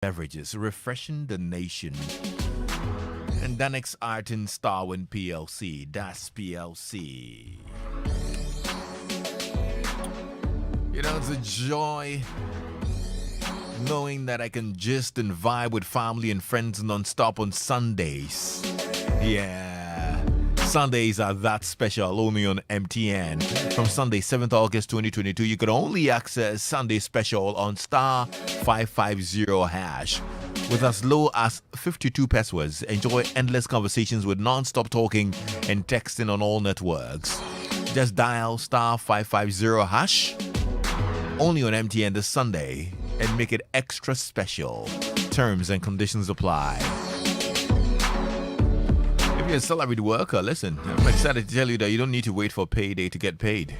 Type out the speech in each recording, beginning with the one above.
beverages, refreshing the nation. And Danex Art in Starwin PLC, Das PLC. You know, it's a joy knowing that I can just and vibe with family and friends non-stop on Sundays. Yeah, Sundays are that special, only on MTN. From Sunday, 7th August 2022, you can only access Sunday Special on star 550 hash. With as low as 52 pesos, enjoy endless conversations with non-stop talking and texting on all networks. Just dial star 550 hash, only on MTN this Sunday, and make it extra special. Terms and conditions apply. If you're a salaried worker, listen, I'm excited to tell you that you don't need to wait for payday to get paid.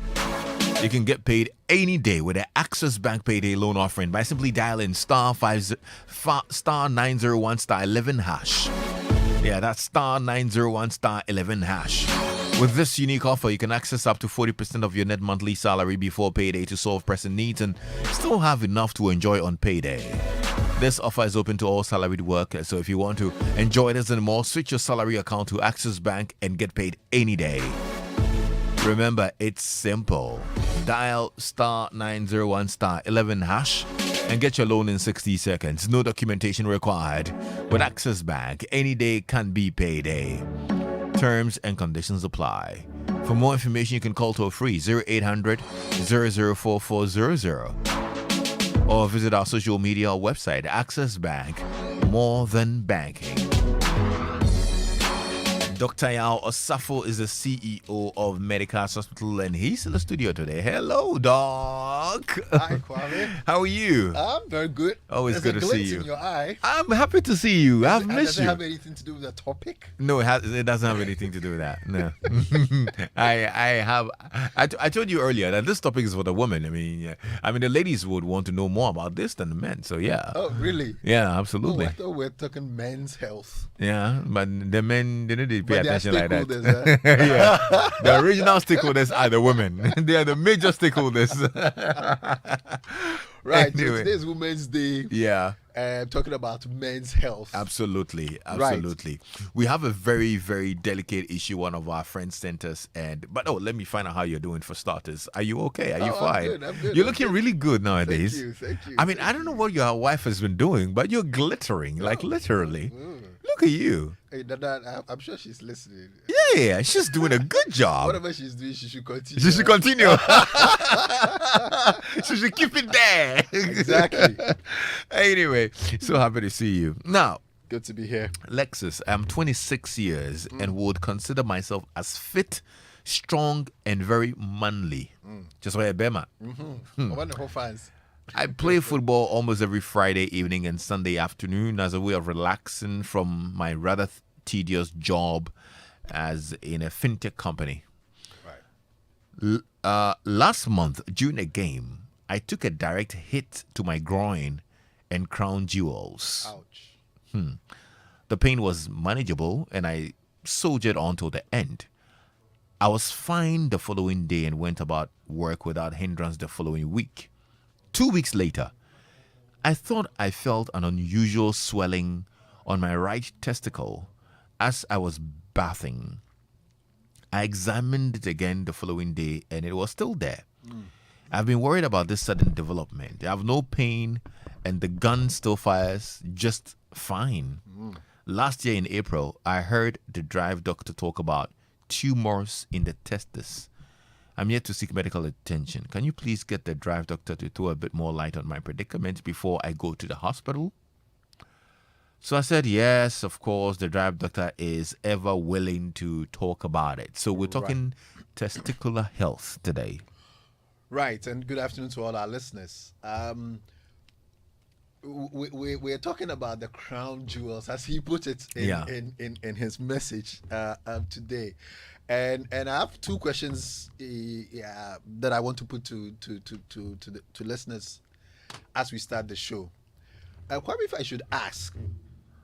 You can get paid any day with the Access Bank Payday Loan Offering by simply dialing star 901 star 11 hash. Yeah, that's star 901 star 11 hash. With this unique offer, you can access up to 40% of your net monthly salary before payday to solve pressing needs and still have enough to enjoy on payday. This offer is open to all salaried workers, so if you want to enjoy this and more, switch your salary account to Access Bank and get paid any day. Remember, it's simple. Dial star 901 star 11 hash and get your loan in 60 seconds. No documentation required. With Access Bank, any day can be payday. Terms and conditions apply. For more information, you can call toll free 0800 004400 or visit our social media website, Access Bank, more than banking. Dr. Yao Osafo is the CEO of Medicas Hospital, and he's in the studio today. Hello, Doc. Hi, Kwame. How are you? I'm very good. Always There's good a to see glint you. in your eye. I'm happy to see you. I've missed Does it you. have anything to do with the topic? No, it doesn't have anything to do with that. No. I told you earlier that this topic is for the women. I mean, the ladies would want to know more about this than the men. So yeah. Oh, really? Yeah, Oh, absolutely. I thought we were talking men's health. Yeah, but the men, they didn't pay But they are attention like that. stakeholders, huh? Yeah, the original stakeholders are the women. They are the major stakeholders. Right. Anyway. So today's Women's Day. Yeah. Talking about men's health. Absolutely. Right. We have a very, very delicate issue. One of our friends sent us, but let me find out how you're doing for starters. Are you okay? Are you fine? I'm good. You're looking really good nowadays. Thank you. I mean, I don't know what your wife has been doing, but you're glittering, like literally. Look at you. Hey, Dada, I'm sure she's listening. Yeah, she's doing a good job. Whatever she's doing, she should continue. She should continue. She should keep it there. Exactly. Anyway, so happy to see you. Now, Good to be here. Lexis, I'm 26 years and would consider myself as fit, strong, and very manly. Just like a Bema. Wonderful fans. I play football almost every Friday evening and Sunday afternoon as a way of relaxing from my rather tedious job as in a fintech company. Right. Last month, during a game, I took a direct hit to my groin and crown jewels. Ouch. The pain was manageable and I soldiered on till the end. I was fine the following day and went about work without hindrance the following week. 2 weeks later, I thought I felt an unusual swelling on my right testicle as I was bathing. I examined it again the following day and it was still there. I've been worried about this sudden development. I have no pain and the gun still fires just fine. Last year in April, I heard the drive doctor talk about tumors in the testis. I'm yet to seek medical attention. Can you please get the drive doctor to throw a bit more light on my predicament before I go to the hospital? So I said, yes, of course, the drive doctor is ever willing to talk about it. So we're talking testicular health today. Right, and good afternoon to all our listeners. We're talking about the crown jewels, as he put it in his message today. And I have two questions that I want to put to listeners as we start the show. Kwame, if I should ask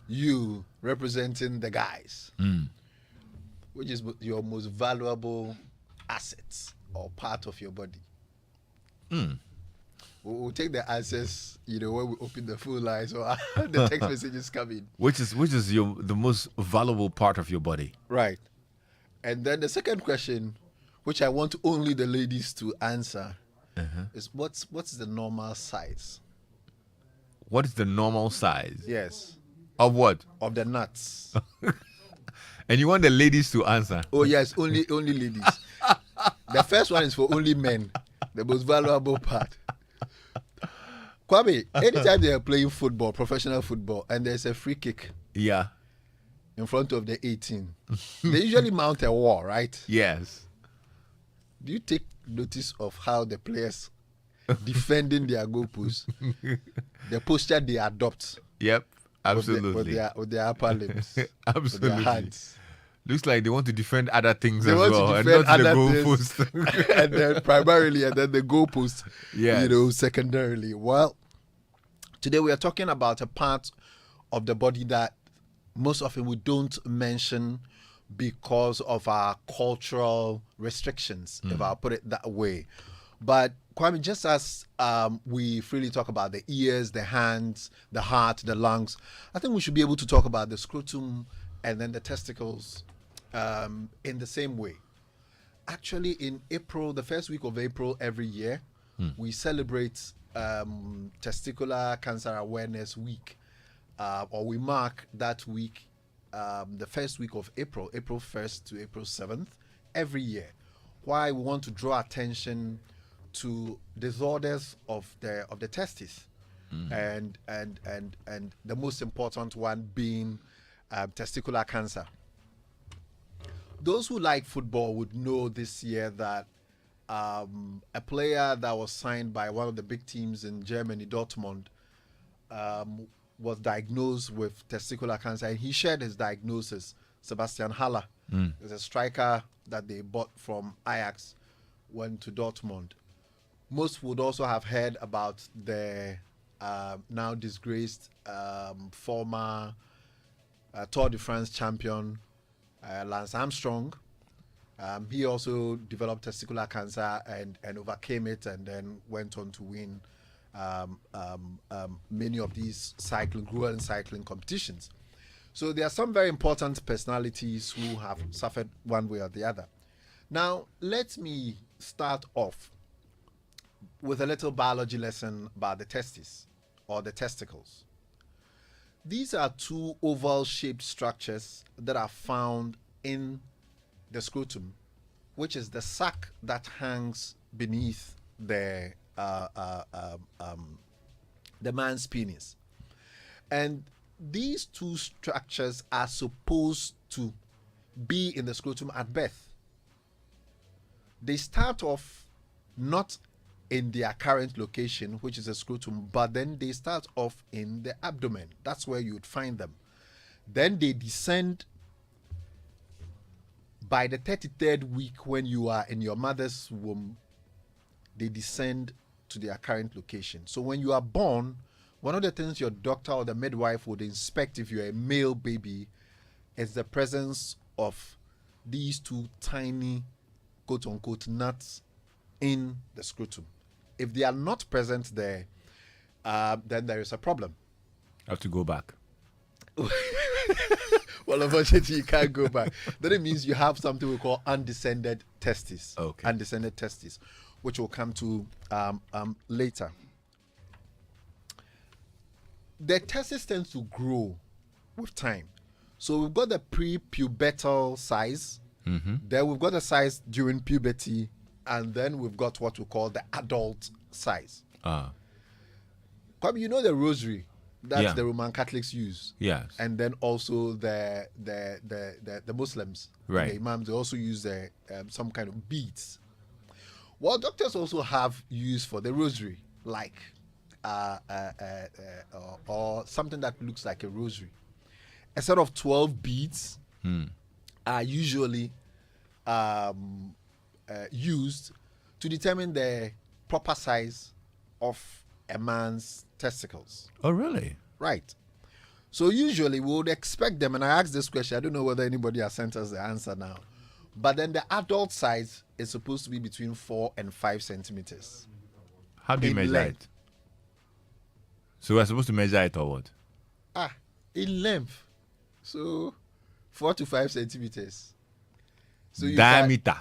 you, representing the guys, which is your most valuable assets or part of your body? We'll take the answers, when we open the full line. So the text messages come in. Which is the most valuable part of your body? Right. And then the second question, which I want only the ladies to answer, is what's the normal size? What is the normal size? Yes. Of what? Of the nuts. And you want the ladies to answer? Oh yes, only ladies. The first one is for only men. The most valuable part. Kwame, anytime they are playing football, professional football, and there's a free kick. Yeah. In front of the 18, they usually mount a wall, right? Yes. Do you take notice of how the players defending their goalposts, the posture they adopt? Yep, absolutely. With their upper limbs, absolutely. with their hands. Looks like they want to defend other things they as well, and not the goalpost. And then primarily, and then the goalpost. Yes. Secondarily. Well, today we are talking about a part of the body that most often we don't mention because of our cultural restrictions, if I'll put it that way. But Kwame, just as we freely talk about the ears, the hands, the heart, the lungs, I think we should be able to talk about the scrotum and then the testicles in the same way. Actually, in April, the first week of April every year, we celebrate Testicular Cancer Awareness Week. Or we mark that week, the first week of April 1st to April 7th, every year. Why we want to draw attention to disorders of the testis, and the most important one being testicular cancer. Those who like football would know this year that a player that was signed by one of the big teams in Germany, Dortmund, was diagnosed with testicular cancer, and he shared his diagnosis. Sebastian Haller is a striker that they bought from Ajax, went to Dortmund. Most would also have heard about the now disgraced former Tour de France champion Lance Armstrong. He also developed testicular cancer and overcame it, and then went on to win many of these grueling cycling competitions. So there are some very important personalities who have suffered one way or the other. Now, let me start off with a little biology lesson about the testes or the testicles. These are two oval-shaped structures that are found in the scrotum, which is the sac that hangs beneath the man's penis. And these two structures are supposed to be in the scrotum at birth. They start off not in their current location, which is the scrotum, but then they start off in the abdomen. That's where you would find them. Then they descend by the 33rd week when you are in your mother's womb. They descend to their current location. So when you are born, one of the things your doctor or the midwife would inspect if you're a male baby is the presence of these two tiny, quote unquote, nuts in the scrotum. If they are not present there, then there is a problem. I have to go back. Well, unfortunately, you can't go back. Then it means you have something we call undescended testis. Okay. Undescended testis, which we'll come to later. The testis tends to grow with time. So we've got the pre-pubertal size. Then we've got the size during puberty, and then we've got what we call the adult size. You know the rosary that the Roman Catholics use. Yes. And then also the Muslims, right? The imams, they also use some kind of beads. Well, doctors also have use for the rosary, like or something that looks like a rosary. A set of 12 beads are usually used to determine the proper size of a man's testicles. Oh, really? Right. So usually we would expect them, and I asked this question, I don't know whether anybody has sent us the answer now, but then the adult size is supposed to be between 4 and 5 centimeters. How do you measure length. So we're supposed to measure it or what? In length. So 4 to 5 centimeters. So you Diameter.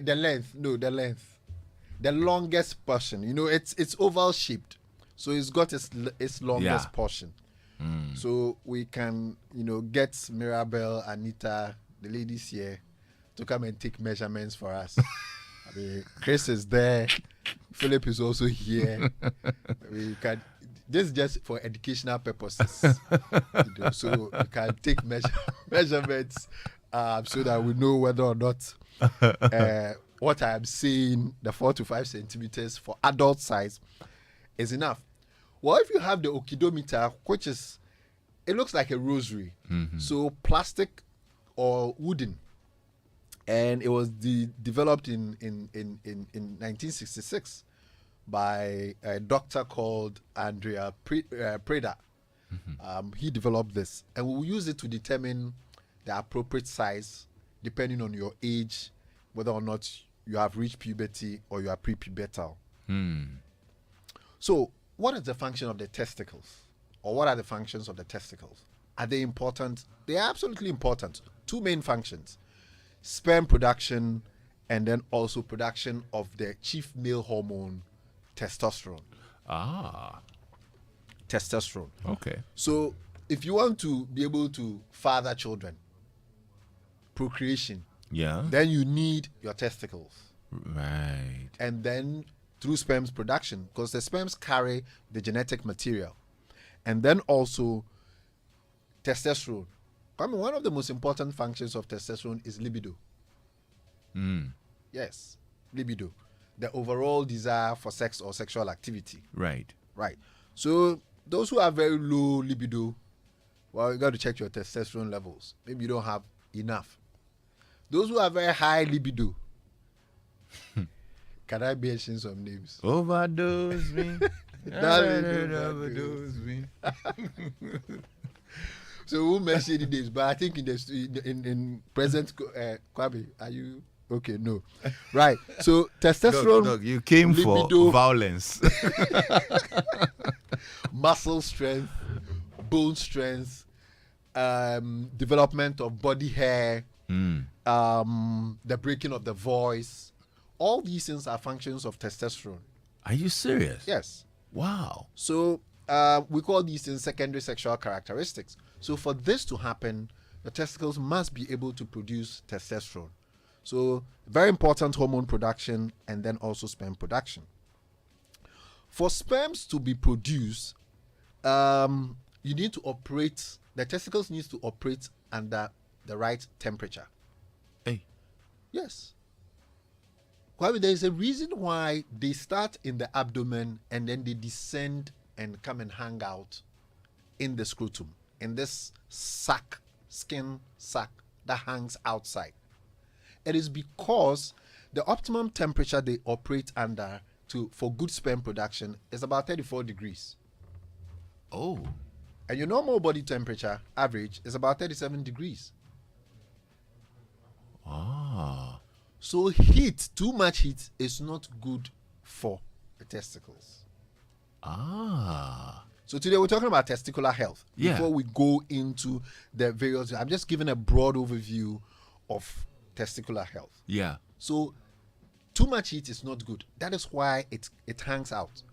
the length. No, the length. The longest portion. You know, it's oval shaped. So it's got its longest portion. So we can, get Mirabelle, Anita, the ladies here, to come and take measurements for us. I mean, Chris is there. Philip is also here. We can. This is just for educational purposes. So we can take measurements so that we know whether or not what I am saying, the 4 to 5 centimeters for adult size, is enough. Well, if you have the okidometer, which is, it looks like a rosary. So plastic or wooden. And it was developed in 1966 by a doctor called Andrea Preda. He developed this, and we'll use it to determine the appropriate size depending on your age, whether or not you have reached puberty or you are pre-pubertal. So, what is the function of the testicles? Or what are the functions of the testicles? Are they important? They are absolutely important. Two main functions: sperm production, and then also production of the chief male hormone, testosterone. Testosterone. Okay. So if you want to be able to father children, procreation, then you need your testicles. Right. And then through sperm's production, because the sperms carry the genetic material. And then also testosterone. I mean, one of the most important functions of testosterone is libido. Yes, libido. The overall desire for sex or sexual activity. Right. So those who have very low libido, well, you got to check your testosterone levels. Maybe you don't have enough. Those who have very high libido, can I mention some names? Overdose me. Overdose me. So we'll mention the names, but I think in present, Kwabi, are you okay? No, right. So testosterone. Doc, you came libido, for violence. muscle strength, bone strength, development of body hair, the breaking of the voice. All these things are functions of testosterone. Are you serious? Yes. Wow. So we call these things secondary sexual characteristics. So for this to happen, the testicles must be able to produce testosterone. So very important hormone production, and then also sperm production. For sperms to be produced, you need to operate, the testicles needs to operate under the right temperature. Hey. Yes. Well, there is a reason why they start in the abdomen and then they descend and come and hang out in the scrotum, in this sac, skin sac that hangs outside. It is because the optimum temperature they operate under for good sperm production is about 34 degrees. Oh. And your normal body temperature, average, is about 37 degrees. So heat, too much heat, is not good for the testicles. So today we're talking about testicular health. Yeah. Before we go into the various, I'm just giving a broad overview of testicular health. Yeah. So too much heat is not good. That is why it hangs out.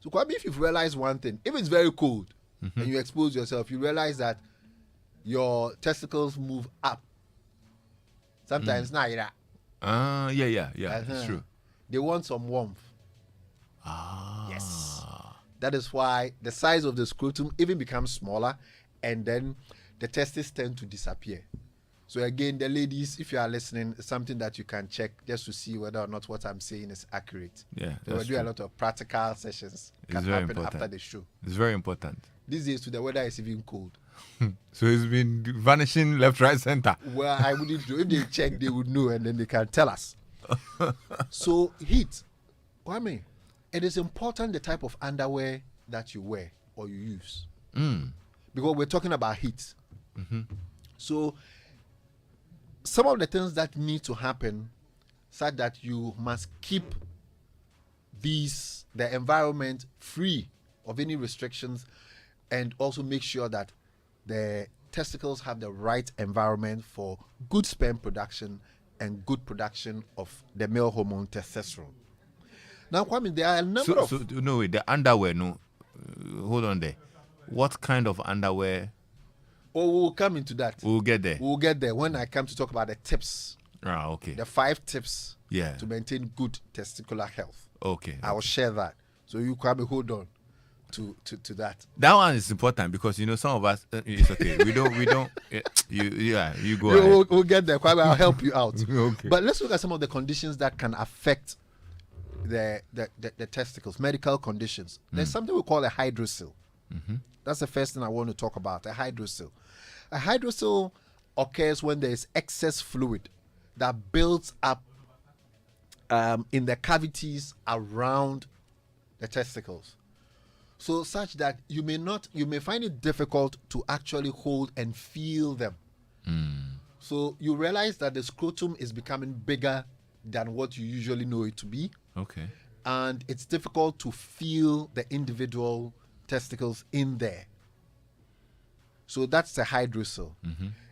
So Kwame, if you've realized one thing, if it's very cold and you expose yourself, you realize that your testicles move up. Sometimes not that. Yeah. It's true. They want some warmth. Yes. That is why the size of the scrotum even becomes smaller, and then the testes tend to disappear. So again, the ladies, if you are listening, it's something that you can check just to see whether or not what I'm saying is accurate. Yeah, So we do a lot of practical sessions. Can happen after the show. It's very important. These days, the weather is even cold. So it's been vanishing left, right, center. Well, I wouldn't know. If they check, they would know, and then they can tell us. So heat, Kwame, it is important the type of underwear that you wear or you use, because we're talking about heat. So some of the things that need to happen, such that you must keep the environment free of any restrictions, and also make sure that the testicles have the right environment for good sperm production and good production of the male hormone testosterone. Now, Kwame, there are a number of... So, no, wait, the underwear, no. Hold on there. What kind of underwear? Oh, we'll come into that. We'll get there. We'll get there when I come to talk about the tips. Ah, okay. The 5 tips Yeah. to maintain good testicular health. Okay. I will share that. So you Kwame, hold on to that. That one is important because some of us it's okay. We don't. You go ahead. We'll get there. Kwame, I'll help you out. Okay. But let's look at some of the conditions that can affect the testicles, medical conditions. There's something we call a hydrocele. That's the first thing I want to talk about, a hydrocele. A hydrocele occurs when there is excess fluid that builds up in the cavities around the testicles. So such that you may find it difficult to actually hold and feel them. So you realize that the scrotum is becoming bigger than what you usually know it to be. Okay. And it's difficult to feel the individual testicles in there. So that's the hydrocele.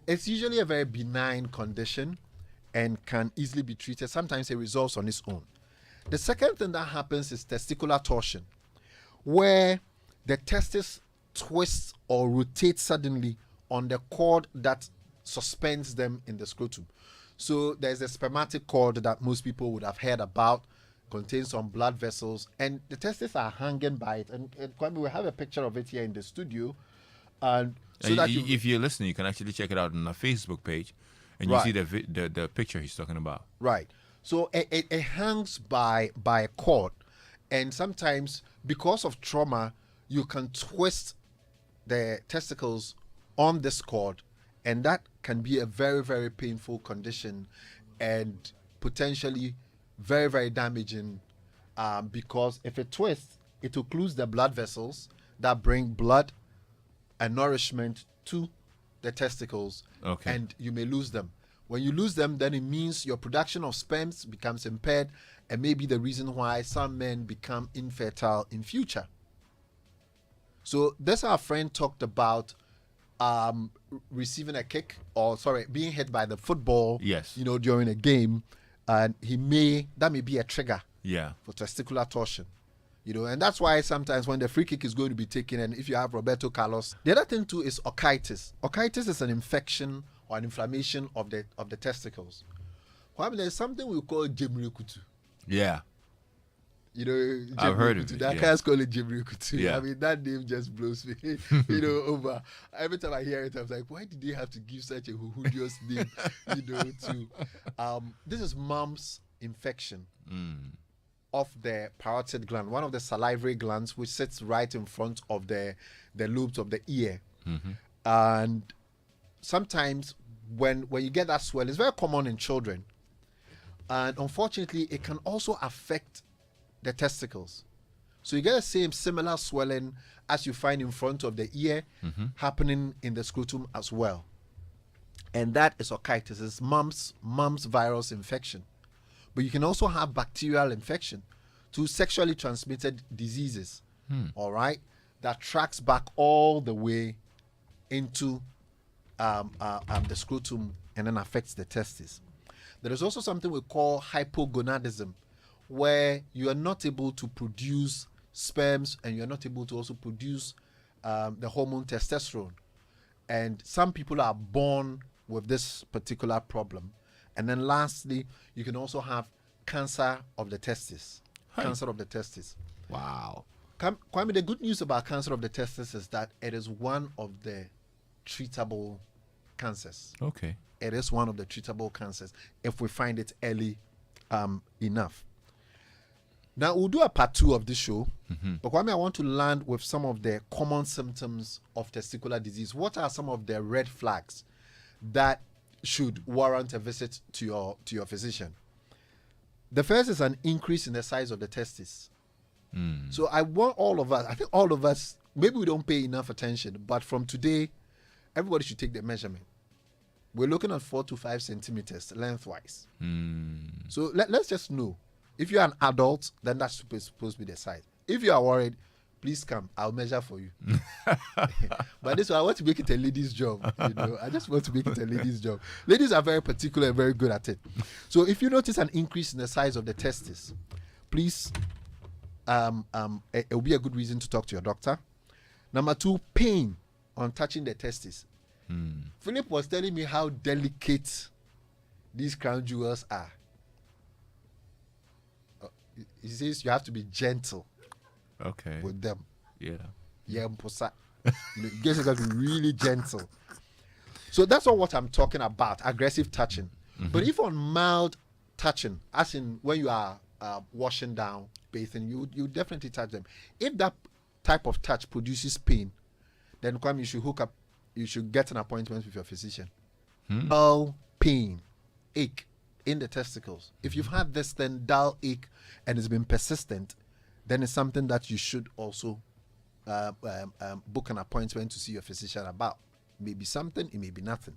It's usually a very benign condition and can easily be treated. Sometimes it resolves on its own. The second thing that happens is testicular torsion, where the testis twists or rotates suddenly on the cord that suspends them in the scrotum. So there's a spermatic cord that most people would have heard about, contains some blood vessels, and the testes are hanging by it. And Kwame, we have a picture of it here in the studio. And so that if you're listening, you can actually check it out on our Facebook page, and you see the picture he's talking about. Right. So it hangs by a cord, and sometimes because of trauma, you can twist the testicles on this cord, and that can be a very, very painful condition and potentially very, very damaging because if it twists, it occludes the blood vessels that bring blood and nourishment to the testicles, and you may lose them. When you lose them, then it means your production of sperms becomes impaired, and maybe the reason why some men become infertile in future. So this our friend talked about receiving a kick, being hit by the football, during a game, and that may be a trigger for testicular torsion. And that's why sometimes when the free kick is going to be taken, and if you have Roberto Carlos, the other thing too is orchitis. Orchitis is an infection or an inflammation of the testicles. Well, there's something we call jemrikutu. Yeah. I've heard of it. That guy's called it jemrikutu. Yeah. I mean, that name just blows me, over. Every time I hear it, I'm like, why did they have to give such a hudious name, to, this is mumps infection. Of the parotid gland, one of the salivary glands, which sits right in front of the lobes of the ear. And sometimes when you get that swell, it's very common in children, and unfortunately it can also affect the testicles. So you get the similar swelling as you find in front of the ear happening in the scrotum as well, and that is orchitis. It's mumps virus infection. But you can also have bacterial infection to sexually transmitted diseases, all right, that tracks back all the way into the scrotum and then affects the testes. There is also something we call hypogonadism, where you are not able to produce sperms and you are not able to also produce the hormone testosterone. And some people are born with this particular problem. And then lastly, you can also have cancer of the testis. Cancer of the testis. Wow. Kwame, the good news about cancer of the testis is that it is one of the treatable cancers. Okay. It is one of the treatable cancers if we find it early enough. Now, we'll do a part 2 of this show. But Kwame, I want to land with some of the common symptoms of testicular disease. What are some of the red flags that should warrant a visit to your physician? The first is an increase in the size of the testis. So I want all of us, I think all of us, maybe we don't pay enough attention, but from today, everybody should take the measurement. We're looking at 4 to 5 centimeters lengthwise. So let's just know. If you're an adult, then that's supposed to be the size. If you are worried, please come. I'll measure for you. But this one, I want to make it a lady's job. I just want to make it a lady's job. Ladies are very particular and very good at it. So if you notice an increase in the size of the testis, please, it will be a good reason to talk to your doctor. Number 2, pain on touching the testis. Philip was telling me how delicate these crown jewels are. He says you have to be gentle. Okay. With them. Yeah. You guys got to be really gentle. So that's not what I'm talking about, aggressive touching. But if on mild touching, as in when you are washing down, bathing, you definitely touch them. If that type of touch produces pain, then you should get an appointment with your physician. Dull pain, ache in the testicles. If you've had this then dull ache and it's been persistent, then it's something that you should also book an appointment to see your physician about. Maybe something, it may be nothing.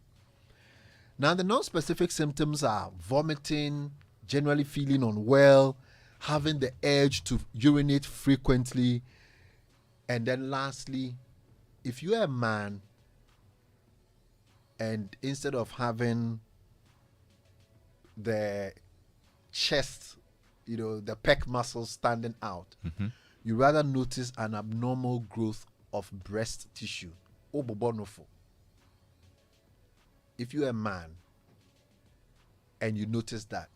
Now, the non-specific symptoms are vomiting, generally feeling unwell, having the urge to urinate frequently, and then lastly, if you're a man and instead of having the chest, the pec muscles standing out, you rather notice an abnormal growth of breast tissue. If you're a man and you notice that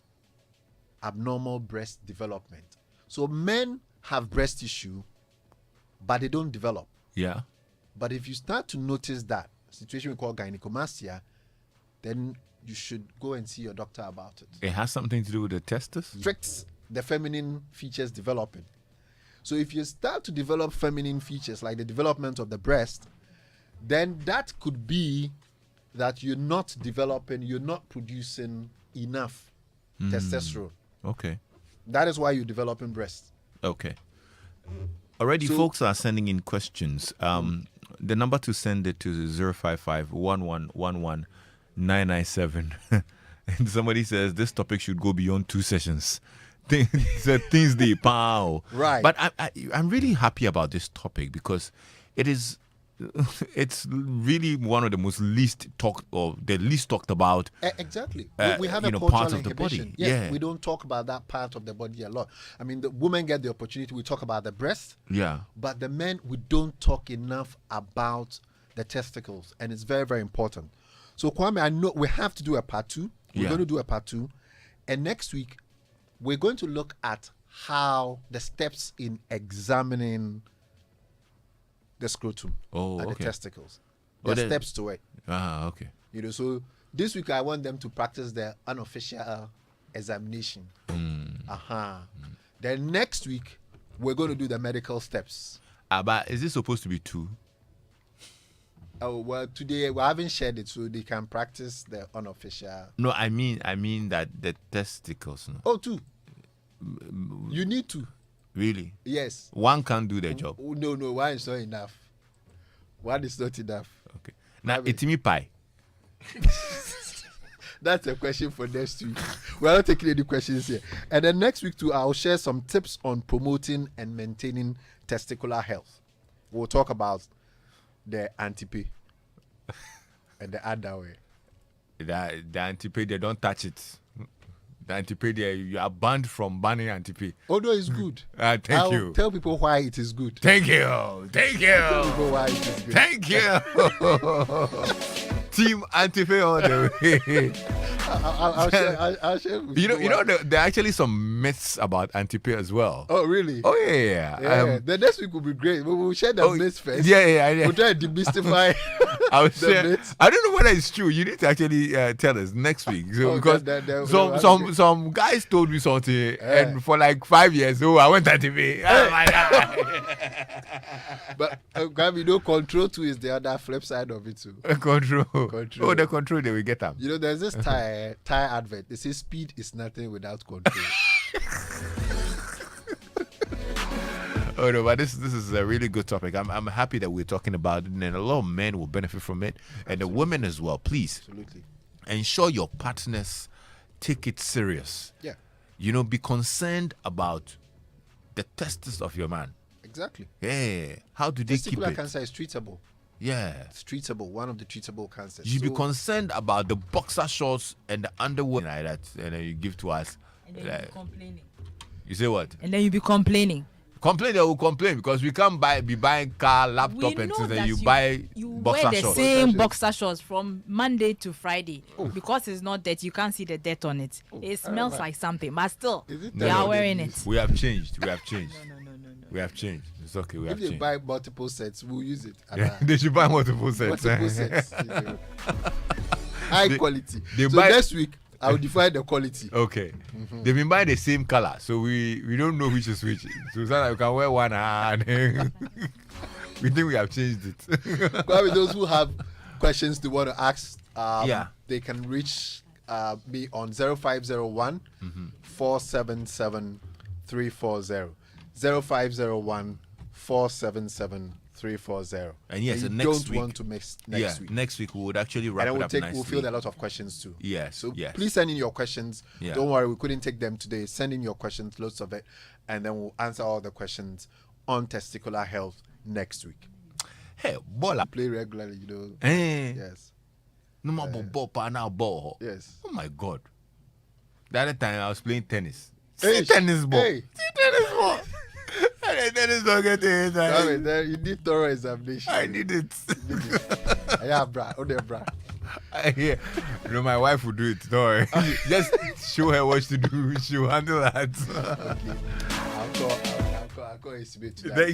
abnormal breast development. So men have breast tissue, but they don't develop. Yeah. But if you start to notice that situation we call gynecomastia, then you should go and see your doctor about it. It has something to do with the testis? Restricts the feminine features developing. So if you start to develop feminine features like the development of the breast, then that could be that you're not developing, you're not producing enough testosterone. Okay. That is why you're developing breast. Okay. Already folks are sending in questions. The number to send it to is 055-1111-997. And somebody says this topic should go beyond 2 sessions. Things they pow. Right. But I'm really happy about this topic because it's really one of the least talked about. Exactly. We have a part cultural of the inhibition. body. Yes, Yeah. we don't talk about that part of the body a lot. I mean, the women get the opportunity. We talk about the breast. Yeah. But the men, we don't talk enough about the testicles, and it's very, very important. So Kwame, I know we have to do a part 2. We're going to do a part 2, and next week we're going to look at how the steps in examining the scrotum and the testicles. The steps to it. Okay. So this week I want them to practice the unofficial examination. Then next week we're going to do the medical steps. But is this supposed to be 2? Oh well, today we haven't shared it, so they can practice the unofficial. No, I mean that the testicles. No. Oh, 2. You need 2. Really? Yes. 1 can't do the job. No, 1 is not enough. 1 is not enough. Okay. Now, it's me pie. That's a question for next week. We're not taking any questions here. And then next week too, I'll share some tips on promoting and maintaining testicular health. We'll talk about the anti-P and the other way. The anti-P, they don't touch it. The anti-P, you are banned from banning anti-P. Oh no, it's good. Thank you. Tell people why it is good. Thank you. Thank you. Tell people why it is good. Thank you. Team anti-P all the way. I'll share with you know, there are actually some myths about anti-P as well. Oh, really? Oh, yeah. The next week will be great. We'll share the myths first. Yeah. We'll try to demystify the myths. I don't know whether it's true. You need to actually tell us next week. So, because some guys told me something, and for like 5 years, I went anti-P. Oh, my God. But, control 2 is the other flip side of it, too. Control. Oh, the control they will get them. There's this tire advert. They say speed is nothing without control. Oh no, but this is a really good topic. I'm happy that we're talking about it, and a lot of men will benefit from it, and the women as well. Please, absolutely, ensure your partners take it serious. Yeah, be concerned about the testis of your man. Exactly. Yeah. How do they keep Testicular it? cancer is treatable. Yeah. It's treatable. One of the treatable cancers. You should be So- concerned about the boxer shorts and the underwear like that, and then you give to us. And then you be complaining. You say what? And then you be complaining. Complain, they will complain because we can't be buying car, laptop, We and know things, that and you buy you boxer wear the shorts. same Boxer boxer shorts from Monday to Friday because it's not dirt. You can't see the dirt on it. It smells like something, but still, Is it they are that wearing they it. We have changed. We have changed. No. We have changed. It's okay. We If have they changed. buy multiple sets, we'll use it. Yeah, they should buy multiple sets. Multiple sets. High They- quality. they So buy- next week, I'll define the quality. Okay. They've been buying the same color, so we don't know which is which. So it's not like we can wear one and we think we have changed it. Probably those who have questions they want to ask, Yeah. they can reach me on 0501 477 340. 0501 477 340. And yes, you and next don't week- want to miss next week. Next week we would actually And wrap then it up nicely. we'll field a lot of questions too. Yes, So yes. please send in your questions. Yeah. Don't worry, we couldn't take them today. Send in your questions, loads of it, and then we'll answer all the questions on testicular health next week. Hey, bola. Play regularly, you know. Eh. Yes. No more ball, now ball. Yes. Oh my God. The other time I was playing tennis. Hey, See tennis ball. hey. See tennis ball. And the tennis ball get it. Damn it, then you need thorough examination. I need it. Yeah, bra. Oh, there, bra. Yeah. You know, my wife will do it. Don't worry. Just show her what to do. She'll handle that. Okay. I'll call estimate to that. Thank